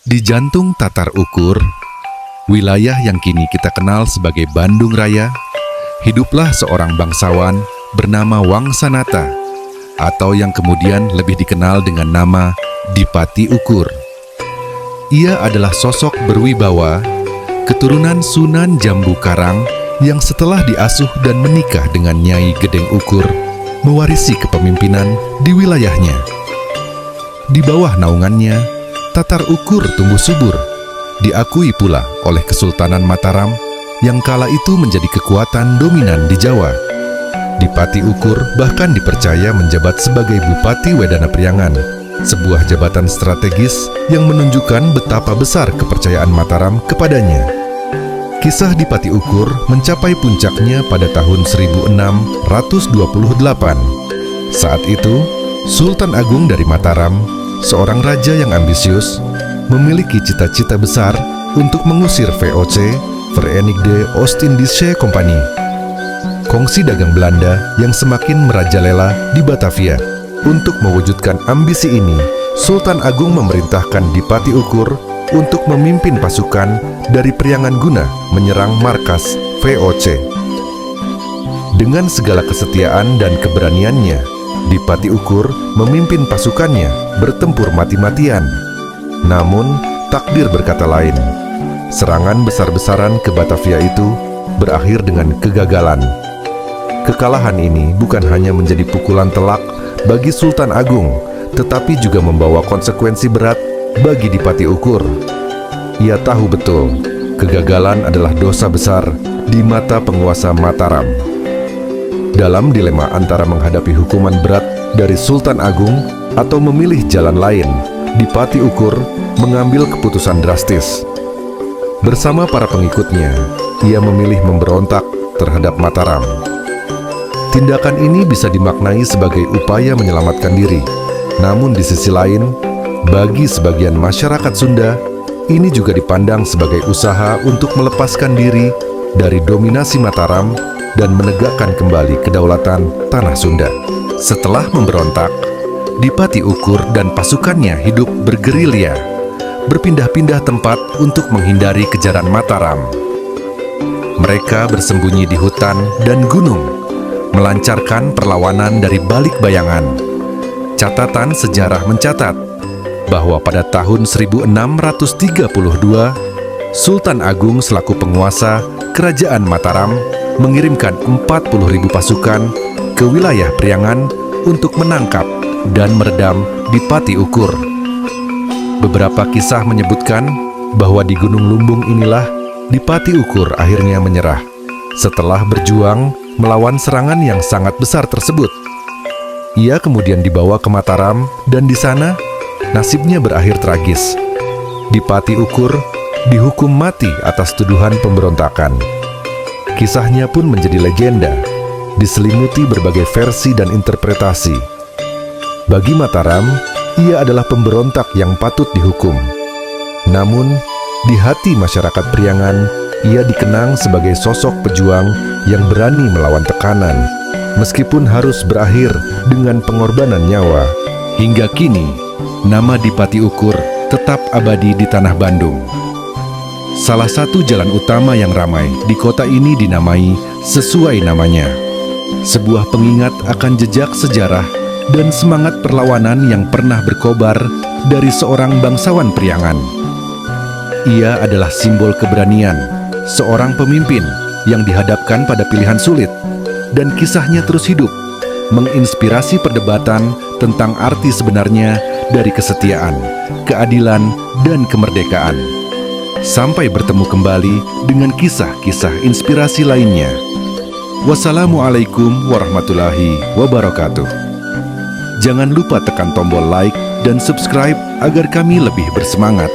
Di jantung Tatar Ukur, wilayah yang kini kita kenal sebagai Bandung Raya, hiduplah seorang bangsawan bernama Wangsanata, atau yang kemudian lebih dikenal dengan nama Dipati Ukur. Ia adalah sosok berwibawa, keturunan Sunan Jambu Karang yang setelah diasuh dan menikah dengan Nyai Gedeng Ukur, mewarisi kepemimpinan di wilayahnya. Di bawah naungannya, Tatar Ukur tumbuh subur, diakui pula oleh Kesultanan Mataram yang kala itu menjadi kekuatan dominan di Jawa. Dipati Ukur bahkan dipercaya menjabat sebagai Bupati Wedana Priangan, sebuah jabatan strategis yang menunjukkan betapa besar kepercayaan Mataram kepadanya. Kisah Dipati Ukur mencapai puncaknya pada tahun 1628. Saat itu, Sultan Agung dari Mataram, seorang raja yang ambisius, memiliki cita-cita besar untuk mengusir VOC, Verenigde Oostindische Compagnie, kongsi dagang Belanda yang semakin merajalela di Batavia. Untuk mewujudkan ambisi ini, Sultan Agung memerintahkan Dipati Ukur untuk memimpin pasukan dari Priangan guna menyerang markas VOC. Dengan segala kesetiaan dan keberaniannya, Dipati Ukur memimpin pasukannya bertempur mati-matian. Namun, takdir berkata lain. Serangan besar-besaran ke Batavia itu berakhir dengan kegagalan. Kekalahan ini bukan hanya menjadi pukulan telak bagi Sultan Agung, tetapi juga membawa konsekuensi berat bagi Dipati Ukur. Ia tahu betul, kegagalan adalah dosa besar di mata penguasa Mataram. Dalam dilema antara menghadapi hukuman berat dari Sultan Agung atau memilih jalan lain, Dipati Ukur mengambil keputusan drastis. Bersama para pengikutnya, ia memilih memberontak terhadap Mataram. Tindakan ini bisa dimaknai sebagai upaya menyelamatkan diri. Namun di sisi lain, bagi sebagian masyarakat Sunda, ini juga dipandang sebagai usaha untuk melepaskan diri dari dominasi Mataram dan menegakkan kembali kedaulatan tanah Sunda. Setelah memberontak, Dipati Ukur dan pasukannya hidup bergerilya, berpindah-pindah tempat untuk menghindari kejaran Mataram. Mereka bersembunyi di hutan dan gunung, melancarkan perlawanan dari balik bayangan. Catatan sejarah mencatat bahwa pada tahun 1632, Sultan Agung selaku penguasa Kerajaan Mataram mengirimkan 40.000 pasukan ke wilayah Priangan untuk menangkap dan meredam Dipati Ukur. Beberapa kisah menyebutkan bahwa di Gunung Lumbung inilah Dipati Ukur akhirnya menyerah setelah berjuang melawan serangan yang sangat besar tersebut. Ia kemudian dibawa ke Mataram dan di sana nasibnya berakhir tragis. Dipati Ukur dihukum mati atas tuduhan pemberontakan. Kisahnya pun menjadi legenda, diselimuti berbagai versi dan interpretasi. Bagi Mataram, ia adalah pemberontak yang patut dihukum. Namun, di hati masyarakat Priangan, ia dikenang sebagai sosok pejuang yang berani melawan tekanan, meskipun harus berakhir dengan pengorbanan nyawa. Hingga kini, nama Dipati Ukur tetap abadi di tanah Bandung. Salah satu jalan utama yang ramai di kota ini dinamai sesuai namanya. Sebuah pengingat akan jejak sejarah dan semangat perlawanan yang pernah berkobar dari seorang bangsawan Priangan. Ia adalah simbol keberanian, seorang pemimpin yang dihadapkan pada pilihan sulit, dan kisahnya terus hidup, menginspirasi perdebatan tentang arti sebenarnya dari kesetiaan, keadilan, dan kemerdekaan. Sampai bertemu kembali dengan kisah-kisah inspirasi lainnya. Wassalamualaikum warahmatullahi wabarakatuh. Jangan lupa tekan tombol like dan subscribe agar kami lebih bersemangat.